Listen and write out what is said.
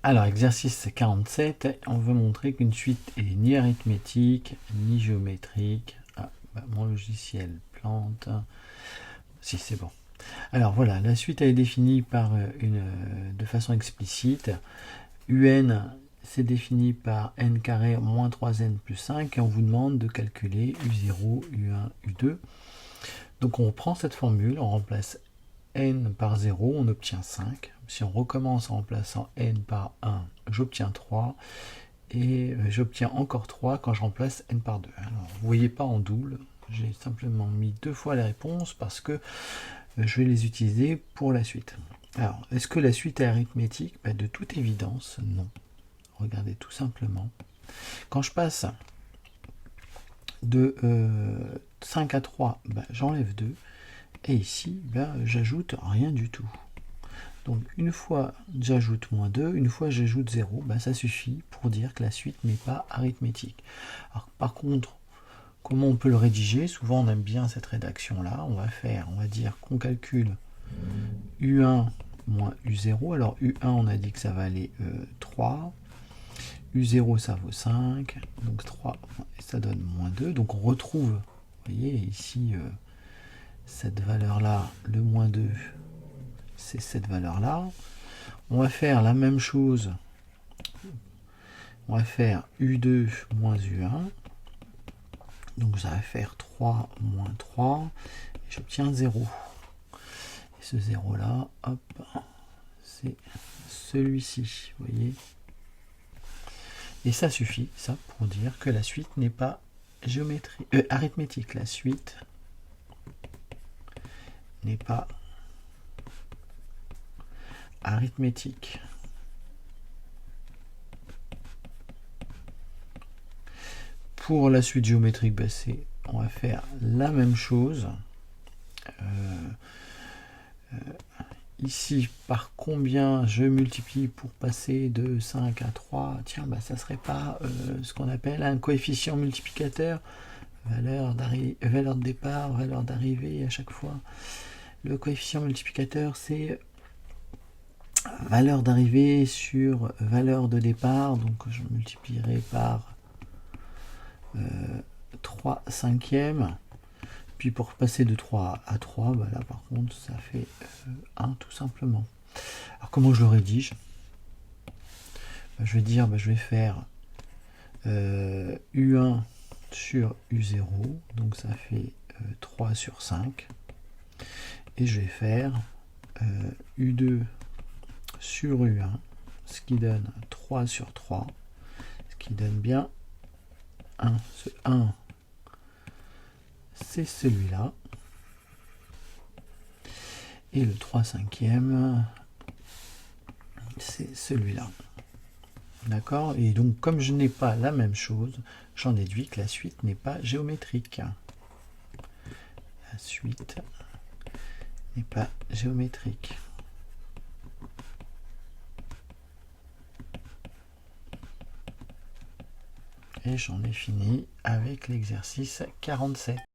Alors, exercice 47, on veut montrer qu'une suite est ni arithmétique, ni géométrique. Ah, bah, mon logiciel plante. Si, c'est bon. Alors voilà, la suite est définie de façon explicite. UN, c'est défini par n carré moins 3n plus 5, et on vous demande de calculer U0, U1, U2. Donc on reprend cette formule, on remplace n par 0, on obtient 5. Si on recommence en remplaçant n par 1, j'obtiens 3. Et j'obtiens encore 3 quand je remplace n par 2. Alors, vous ne voyez pas en double, j'ai simplement mis 2 fois les réponses parce que je vais les utiliser pour la suite. Alors, est-ce que la suite est arithmétique? De toute évidence, non. Regardez tout simplement. Quand je passe de 5 à 3, j'enlève 2. Et ici, j'ajoute rien du tout. Donc une fois j'ajoute moins 2, une fois j'ajoute 0, ça suffit pour dire que la suite n'est pas arithmétique. Alors, par contre, comment on peut le rédiger? Souvent on aime bien cette rédaction-là. On va dire qu'on calcule U1 moins U0. Alors U1, on a dit que ça valait 3. U0, ça vaut 5. Donc 3, ça donne moins 2. Donc on retrouve, vous voyez, ici, cette valeur-là, le moins 2, c'est cette valeur-là. On va faire la même chose. On va faire U2 moins U1. Donc ça va faire 3 moins 3. Et j'obtiens 0. Et ce 0 là, hop, c'est celui-ci. Vous voyez. Et ça suffit, ça, pour dire que la suite n'est pas arithmétique. La suite n'est pas arithmétique. Pour la suite géométrique, on va faire la même chose. Ici, par combien je multiplie pour passer de 5 à 3? Tiens, ça serait pas ce qu'on appelle un coefficient multiplicateur, valeur de départ, valeur d'arrivée à chaque fois. Le coefficient multiplicateur, c'est valeur d'arrivée sur valeur de départ. Donc je multiplierai par 3 cinquièmes. Puis pour passer de 3 à 3, là par contre ça fait 1 tout simplement. Alors comment je le rédige? Je vais dire, je vais faire U1 sur U0, donc ça fait 3 sur 5. Et je vais faire U2 sur U1, ce qui donne 3 sur 3, ce qui donne bien 1. Ce 1, c'est celui-là. Et le 3 cinquième, c'est celui-là. D'accord? Et donc, comme je n'ai pas la même chose, j'en déduis que la suite n'est pas géométrique. La suite n'est pas géométrique. Et j'en ai fini avec l'exercice 47.